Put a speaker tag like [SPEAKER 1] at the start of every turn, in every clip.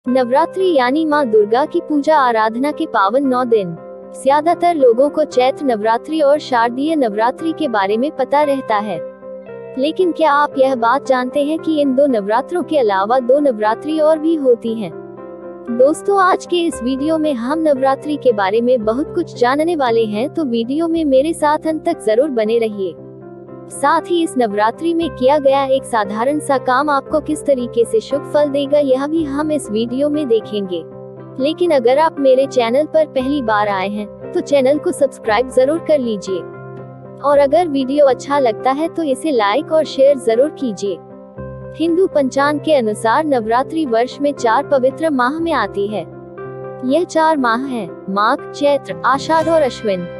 [SPEAKER 1] नवरात्रि यानी माँ दुर्गा की पूजा आराधना के पावन 9 दिन। ज्यादातर लोगों को चैत्र नवरात्रि और शारदीय नवरात्रि के बारे में पता रहता है, लेकिन क्या आप यह बात जानते हैं कि इन 2 नवरात्रों के अलावा 2 नवरात्रि और भी होती हैं? दोस्तों, आज के इस वीडियो में हम नवरात्रि के बारे में बहुत कुछ जानने वाले हैं, तो वीडियो में मेरे साथ अंत तक जरूर बने रहिए। साथ ही इस नवरात्रि में किया गया एक साधारण सा काम आपको किस तरीके से शुभ फल देगा, यह भी हम इस वीडियो में देखेंगे। लेकिन अगर आप मेरे चैनल पर पहली बार आए हैं तो चैनल को सब्सक्राइब जरूर कर लीजिए, और अगर वीडियो अच्छा लगता है तो इसे लाइक और शेयर जरूर कीजिए। हिंदू पंचांग के अनुसार नवरात्रि वर्ष में 4 पवित्र माह में आती है। यह 4 माह हैं: माघ, चैत्र, आषाढ़ और अश्विन।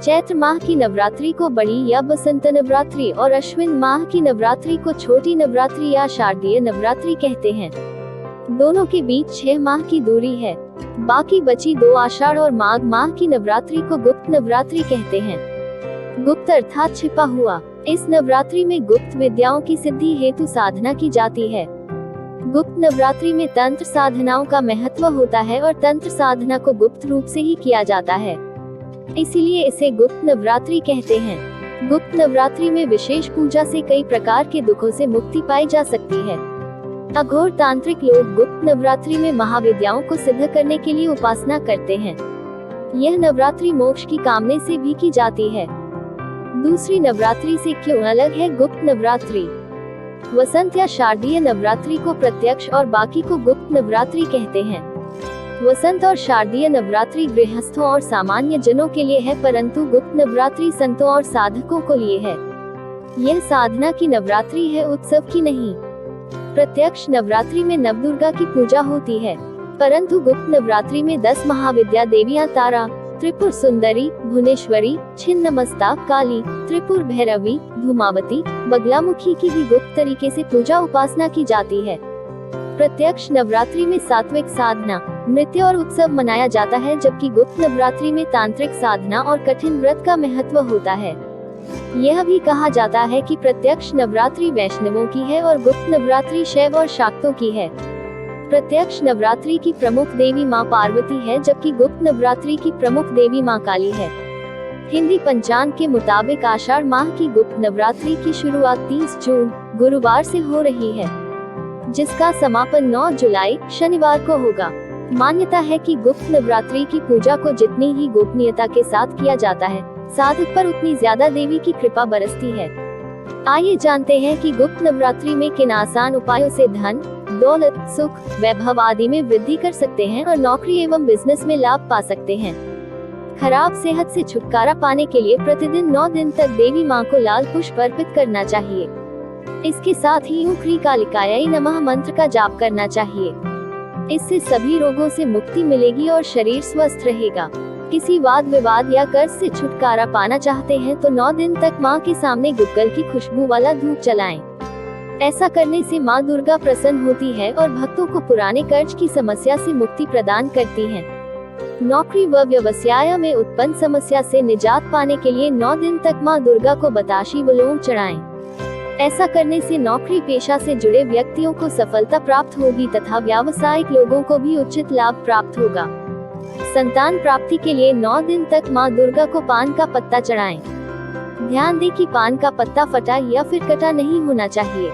[SPEAKER 1] चैत्र माह की नवरात्रि को बड़ी या बसंत नवरात्रि और अश्विन माह की नवरात्रि को छोटी नवरात्रि या शारदीय नवरात्रि कहते हैं। दोनों के बीच 6 माह की दूरी है। बाकी बची 2 आषाढ़ और माघ माह की नवरात्रि को गुप्त नवरात्रि कहते हैं। गुप्त अर्थात छिपा हुआ। इस नवरात्रि में गुप्त विद्याओं की सिद्धि हेतु साधना की जाती है। गुप्त नवरात्रि में तंत्र साधनाओं का महत्व होता है और तंत्र साधना को गुप्त रूप से ही किया जाता है, इसीलिए इसे गुप्त नवरात्रि कहते हैं। गुप्त नवरात्रि में विशेष पूजा से कई प्रकार के दुखों से मुक्ति पाई जा सकती है। अघोर तांत्रिक लोग गुप्त नवरात्रि में महाविद्याओं को सिद्ध करने के लिए उपासना करते हैं। यह नवरात्रि मोक्ष की कामना से भी की जाती है। दूसरी नवरात्रि से क्यों अलग है गुप्त नवरात्रि? वसंत या शारदीय नवरात्रि को प्रत्यक्ष और बाकी को गुप्त नवरात्रि कहते हैं। वसंत और शारदीय नवरात्रि गृहस्थों और सामान्य जनों के लिए है, परंतु गुप्त नवरात्रि संतों और साधकों को लिए है। यह साधना की नवरात्रि है, उत्सव की नहीं। प्रत्यक्ष नवरात्रि में नवदुर्गा की पूजा होती है, परंतु गुप्त नवरात्रि में 10 महाविद्या देवियां तारा, त्रिपुर सुंदरी, भुवनेश्वरी, छिन्नमस्ता, काली, त्रिपुर भैरवी, धूमावती, बगलामुखी की भी गुप्त तरीके से पूजा उपासना की जाती है। प्रत्यक्ष नवरात्रि में सात्विक साधना, नृत्य और उत्सव मनाया जाता है, जबकि गुप्त नवरात्रि में तांत्रिक साधना और कठिन व्रत का महत्व होता है। यह भी कहा जाता है कि प्रत्यक्ष नवरात्रि वैष्णवों की है और गुप्त नवरात्रि शैव और शाक्तों की है। प्रत्यक्ष नवरात्रि की प्रमुख देवी मां पार्वती है, जबकि गुप्त नवरात्रि की प्रमुख देवी मां काली है। हिंदी पंचांग के मुताबिक आषाढ़ माह की गुप्त नवरात्रि की शुरुआत 30 जून गुरुवार से हो रही है, जिसका समापन 9 जुलाई शनिवार को होगा। मान्यता है कि गुप्त नवरात्रि की पूजा को जितनी ही गोपनीयता के साथ किया जाता है, साधक पर उतनी ज्यादा देवी की कृपा बरसती है। आइए जानते हैं कि गुप्त नवरात्रि में किन आसान उपायों से धन, दौलत, सुख, वैभव आदि में वृद्धि कर सकते हैं और नौकरी एवं बिजनेस में लाभ पा सकते हैं। खराब सेहत से छुटकारा पाने के लिए प्रतिदिन 9 दिन तक देवी मां को लाल पुष्प अर्पित करना चाहिए। इसके साथ ही ॐ क्रीकालिकायै नमः मंत्र का जाप करना चाहिए। इससे सभी रोगों से मुक्ति मिलेगी और शरीर स्वस्थ रहेगा। किसी वाद विवाद या कर्ज से छुटकारा पाना चाहते हैं तो 9 दिन तक मां के सामने गुग्गल की खुशबू वाला धूप जलाएं। ऐसा करने से मां दुर्गा प्रसन्न होती है और भक्तों को पुराने कर्ज की समस्या से मुक्ति प्रदान करती हैं। नौकरी व व्यवसाय में उत्पन्न समस्या से निजात पाने के लिए 9 दिन तक मां दुर्गा को बताशी व लौंग चढ़ाएं। ऐसा करने से नौकरी पेशा से जुड़े व्यक्तियों को सफलता प्राप्त होगी तथा व्यावसायिक लोगों को भी उचित लाभ प्राप्त होगा। संतान प्राप्ति के लिए 9 दिन तक मां दुर्गा को पान का पत्ता चढ़ाएं। ध्यान दें कि पान का पत्ता फटा या फिर कटा नहीं होना चाहिए।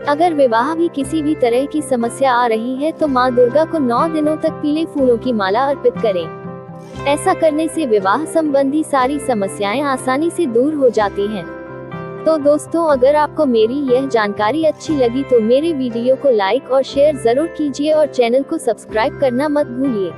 [SPEAKER 1] अगर विवाह भी किसी भी तरह की समस्या आ रही है तो मां दुर्गा को 9 दिनों तक पीले फूलों की माला अर्पित करें। ऐसा करने से विवाह संबंधी सारी समस्याएं आसानी से दूर हो जाती हैं। तो दोस्तों, अगर आपको मेरी यह जानकारी अच्छी लगी तो मेरे वीडियो को लाइक और शेयर जरूर कीजिए और चैनल को सब्सक्राइब करना मत भूलिए।